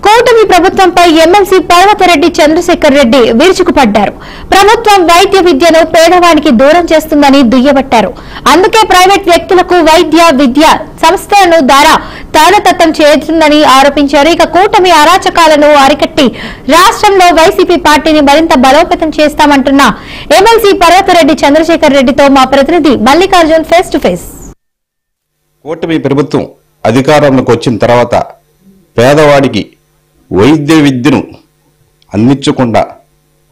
కూటమి ప్రభుత్వంపై ఎమ్మెల్సీ పర్వతరెడ్డి చంద్రశేఖర్ రెడ్డి విరుచుకుపడ్డారు. ప్రభుత్వం వైద్య విద్యను పేదవానికి దూరం చేస్తుందని దుయ్యబట్టారు. అందుకే ప్రైవేట్ వ్యక్తులకు వైద్య విద్య సంస్థలను తారతత్వం చేస్తుందని ఆరోపించారు. ఇక కూటమి అరాచకాలను అరికట్టి రాష్ట్రంలో వైసీపీ పార్టీని మరింత బలోపేతం చేస్తామంటున్న ఎమ్మెల్సీ పర్వతరెడ్డి చంద్రశేఖర్ రెడ్డితో మా ప్రతినిధి మల్లికార్జున్ ఫేస్ టు ఫేస్. కూటమి ప్రభుత్వం అధికారంలోకి వచ్చిన తర్వాత పేదవాడికి వైద్య విద్యను అందించకుండా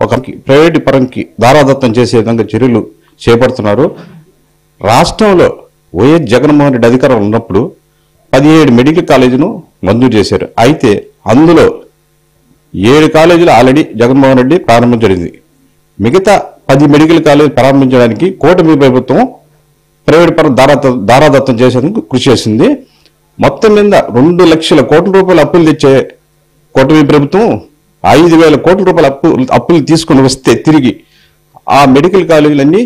ఒక ప్రైవేటు పరంకి దారాదత్తం చేసే విధంగా చర్యలు చేపడుతున్నారు. రాష్ట్రంలో వైఎస్ జగన్మోహన్ రెడ్డి అధికారం ఉన్నప్పుడు 17 మెడికల్ కాలేజీను మంజూరు చేశారు. అయితే అందులో 7 కాలేజీలు ఆల్రెడీ జగన్మోహన్ రెడ్డి ప్రారంభించడింది. మిగతా 10 మెడికల్ కాలేజీ ప్రారంభించడానికి కూటమి ప్రభుత్వం ప్రైవేట్ పరం దారాదత్తం చేసేందుకు కృషి చేసింది. మొత్తం మీద 2 లక్షల కోట్ల రూపాయల అప్పులు తెచ్చే కూటమి ప్రభుత్వం 5,000 కోట్ల రూపాయల అప్పులు తీసుకుని వస్తే తిరిగి ఆ మెడికల్ కాలేజీలన్నీ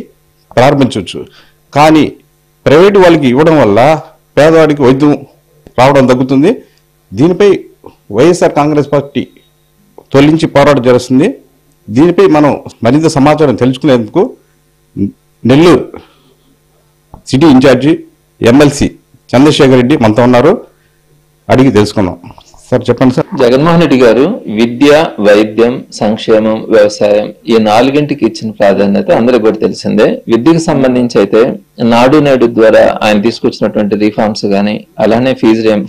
ప్రారంభించవచ్చు. కానీ ప్రైవేటు వాళ్ళకి ఇవ్వడం వల్ల పేదవాడికి వైద్యం రావడం తగ్గుతుంది. దీనిపై వైఎస్ఆర్ కాంగ్రెస్ పార్టీ తొలగించి పోరాటం చేస్తుంది. దీనిపై మనం మరింత సమాచారం తెలుసుకునేందుకు Nellore city incharge MLC Chandrasekhar Reddy మనతో ఉన్నారు. అడిగి తెలుసుకుందాం. సార్ చెప్పండి సార్. జగన్మోహన్ రెడ్డి గారు విద్య, వైద్యం, సంక్షేమం, వ్యవసాయం ఈ 4ంటికి ఇచ్చిన ప్రాధాన్యత అందరికి కూడా తెలిసిందే. విద్యకు సంబంధించి అయితే నాడు నేడు ద్వారా ఆయన తీసుకొచ్చినటువంటి రిఫార్మ్స్ కానీ, అలానే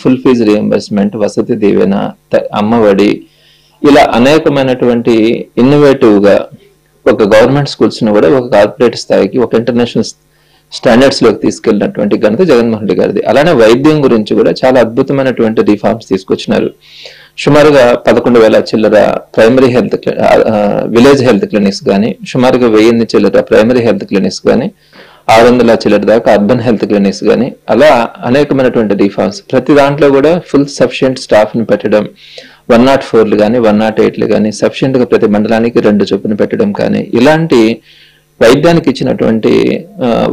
full fee reimbursement, Vasathi Deevena, Amma Vodi ఇలా అనేకమైనటువంటి ఇన్నోవేటివ్ గా ఒక గవర్నమెంట్ స్కూల్స్ ను కూడా ఒక కార్పొరేట్ స్థాయికి, ఒక ఇంటర్నేషనల్ స్టాండర్డ్స్ లోకి తీసుకెళ్లినటువంటి ఘనత జగన్మోహన్ రెడ్డి గారిది. అలానే వైద్యం గురించి కూడా చాలా అద్భుతమైనటువంటి రిఫార్మ్స్ తీసుకొచ్చినారు. సుమారుగా 11,000 చిల్లర primary health village health clinics కానీ, సుమారుగా 1000 చిల్లర ప్రైమరీ హెల్త్ క్లినిక్స్ కానీ, 600 చిల్లర దాకా అర్బన్ హెల్త్ క్లినిక్స్ కానీ, అలా అనేకమైనటువంటి రిఫార్మ్స్. ప్రతి దాంట్లో కూడా ఫుల్ సఫిషియెంట్ స్టాఫ్ ని పెట్టడం, 104లు కానీ 108లు కానీ సఫిషియెంట్ గా ప్రతి మండలానికి 2 చొప్పున పెట్టడం కానీ, ఇలాంటి వైద్యానికి ఇచ్చినటువంటి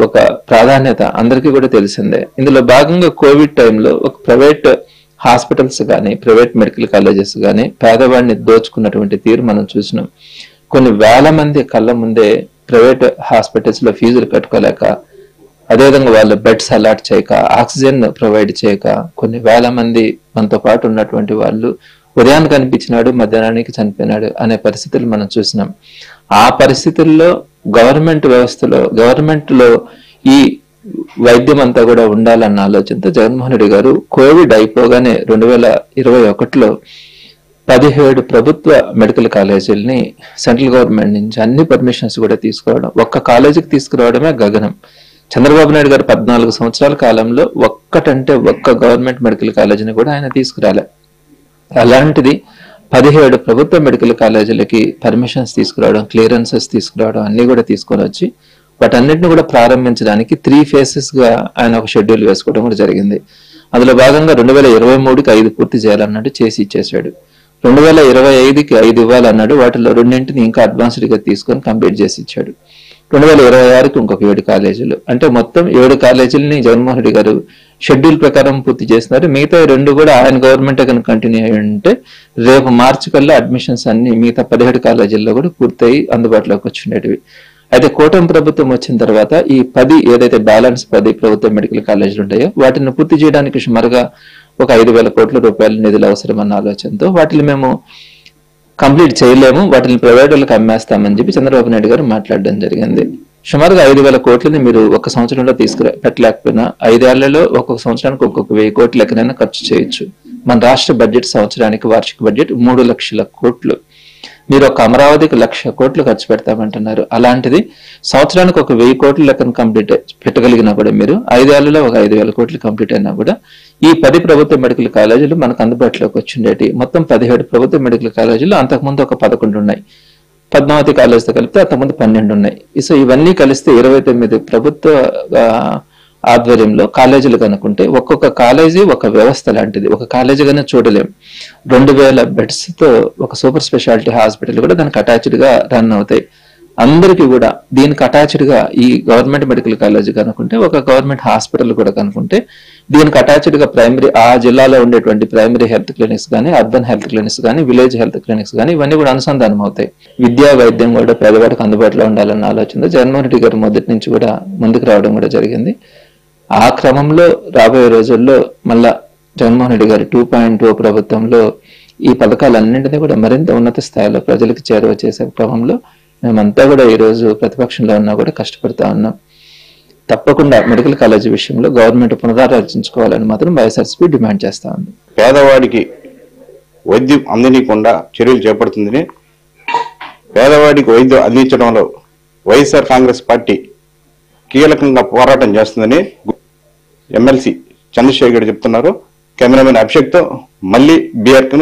ఒక ప్రాధాన్యత అందరికీ కూడా తెలిసిందే. ఇందులో భాగంగా కోవిడ్ టైంలో ఒక ప్రైవేట్ హాస్పిటల్స్ కానీ, ప్రైవేట్ మెడికల్ కాలేజెస్ కానీ పేదవాడిని దోచుకున్నటువంటి తీరు మనం చూసినాం. కొన్ని వేల మంది కళ్ళ ముందే ప్రైవేట్ హాస్పిటల్స్ లో ఫీజులు కట్టుకోలేక, అదేవిధంగా వాళ్ళు బెడ్స్ అలాట్ చేయక, ఆక్సిజన్ ప్రొవైడ్ చేయక కొన్ని వేల మంది మనతో పాటు ఉన్నటువంటి వాళ్ళు ఉదయానికి కనిపించినాడు, మధ్యాహ్నానికి చనిపోయినాడు అనే పరిస్థితులు మనం చూసినాం. ఆ పరిస్థితుల్లో గవర్నమెంట్ లో ఈ వైద్యం అంతా కూడా ఉండాలన్న ఆలోచనతో జగన్మోహన్ రెడ్డి గారు కోవిడ్ అయిపోగానే 2021లో 17 ప్రభుత్వ మెడికల్ కాలేజీలని సెంట్రల్ గవర్నమెంట్ నుంచి అన్ని పర్మిషన్స్ కూడా తీసుకురావడం, ఒక్క కాలేజీకి తీసుకురావడమే గగనం. చంద్రబాబు నాయుడు గారు 14 సంవత్సరాల కాలంలో ఒక్క గవర్నమెంట్ మెడికల్ కాలేజీని కూడా ఆయన తీసుకురాలే. అలాంటిది 17 ప్రభుత్వ మెడికల్ కాలేజీలకి పర్మిషన్స్ తీసుకురావడం, క్లియరెన్సెస్ తీసుకురావడం అన్ని కూడా తీసుకొని వచ్చి వాటన్నిటిని కూడా ప్రారంభించడానికి 3 phases గా ఆయన ఒక షెడ్యూల్ వేసుకోవడం కూడా జరిగింది. అందులో భాగంగా 2023కి 5 పూర్తి చేయాలన్నాడు, చేసి ఇచ్చేసాడు. 2025కి 5 ఇవ్వాలన్నాడు, వాటిలో 2ంటిని ఇంకా అడ్వాన్స్డ్ గా తీసుకొని కంప్లీట్ చేసి ఇచ్చాడు. 2026కి ఇంకొక 7 కాలేజీలు, అంటే మొత్తం 7 కాలేజీలని జగన్మోహన్ రెడ్డి గారు షెడ్యూల్ ప్రకారం పూర్తి చేస్తున్నారు. మిగతా 2 కూడా ఆయన గవర్నమెంట్ కనుక కంటిన్యూ అయ్యి ఉంటే రేపు మార్చి కల్లా అడ్మిషన్స్ అన్ని మిగతా 17 కాలేజీల్లో కూడా పూర్తయి అందుబాటులోకి వచ్చిండేటివి. అయితే కూటమి ప్రభుత్వం వచ్చిన తర్వాత ఈ 10 ఏదైతే బ్యాలెన్స్ 10 ప్రభుత్వ మెడికల్ కాలేజీలు ఉంటాయో వాటిని పూర్తి చేయడానికి సుమారుగా ఒక 5,000 కోట్ల రూపాయల నిధులు అవసరమన్న ఆలోచనతో వాటిని మేము కంప్లీట్ చేయలేము, వాటిని ప్రైవేట్ వాళ్ళకి అమ్మేస్తామని చెప్పి చంద్రబాబు నాయుడు గారు మాట్లాడడం జరిగింది. సుమారుగా 5,000 కోట్లని మీరు ఒక సంవత్సరంలో పెట్టలేకపోయినా 5 ఏళ్లలో ఒక్కొక్క సంవత్సరానికి ఒక్కొక్క 1000 కోట్ల ఎక్కడైనా ఖర్చు చేయొచ్చు. మన రాష్ట్ర బడ్జెట్ సంవత్సరానికి వార్షిక బడ్జెట్ 3 లక్షల కోట్లు. మీరు ఒక అమరావతికి 1,00,000 కోట్లు ఖర్చు పెడతామంటున్నారు. అలాంటిది సంవత్సరానికి ఒక 1000 కోట్ల లెక్కను కంప్లీట్ పెట్టగలిగినా కూడా మీరు 5 ఏళ్లలో ఒక 5,000 కోట్లు కంప్లీట్ అయినా కూడా ఈ 10 ప్రభుత్వ మెడికల్ కాలేజీలు మనకు అందుబాటులోకి వచ్చిండేటి. మొత్తం 17 ప్రభుత్వ మెడికల్ కాలేజీలు, అంతకుముందు ఒక 11 ఉన్నాయి. పద్మావతి కాలేజీతో కలిపితే అంతకుముందు 12 ఉన్నాయి. సో ఇవన్నీ కలిస్తే 29 ప్రభుత్వ ఆధ్వర్యంలో కాలేజీలు కనుక్కుంటే ఒక్కొక్క కాలేజీ ఒక వ్యవస్థ లాంటిది. ఒక కాలేజీగానే చూడలేం. 2,000 బెడ్స్ తో ఒక సూపర్ స్పెషాలిటీ హాస్పిటల్ కూడా దానికి అటాచ్డ్ గా రన్ అవుతాయి. అందరికీ కూడా దీనికి అటాచ్డ్ గా ఈ గవర్నమెంట్ మెడికల్ కాలేజ్ కనుకుంటే ఒక గవర్నమెంట్ హాస్పిటల్ కూడా కనుకుంటే దీనికి అటాచ్డ్ గా ఆ జిల్లాలో ఉండేటువంటి ప్రైమరీ హెల్త్ క్లినిక్స్ కానీ, అర్బన్ హెల్త్ క్లినిక్స్ కానీ, విలేజ్ హెల్త్ క్లినిక్స్ కానీ ఇవన్నీ కూడా అనుసంధానం అవుతాయి. విద్యా వైద్యం కూడా పేదవాడికి అందుబాటులో ఉండాలన్న ఆలోచనతో జగన్మోహన్ రెడ్డి గారు మొదటి నుంచి కూడా ముందుకు రావడం కూడా జరిగింది. ఆ క్రమంలో రాబోయే రోజుల్లో మళ్ళా జగన్మోహన్ రెడ్డి గారి 2.0 ప్రభుత్వంలో ఈ పథకాలన్నింటినీ కూడా మరింత ఉన్నత స్థాయిలో ప్రజలకు చేరువ చేసే క్రమంలో మేమంతా కూడా ఈ రోజు ప్రతిపక్షంలో ఉన్నా కూడా కష్టపడతా ఉన్నాం. తప్పకుండా మెడికల్ కాలేజీ విషయంలో గవర్నమెంట్ పునరాలోచించుకోవాలని మాత్రం వైఎస్ఆర్సీపీ డిమాండ్ చేస్తా ఉంది. పేదవాడికి వైద్యం అందనీయకుండా చర్యలు చేపడుతుందని, పేదవాడికి వైద్యం అందించడంలో వైఎస్ఆర్ కాంగ్రెస్ పార్టీ కీలకంగా పోరాటం చేస్తుందని ఎమ్మెల్సీ చంద్రశేఖర్ చెప్తున్నారు. కెమెరామెన్ అభిషేక్తో మళ్ళీ బీఆర్కి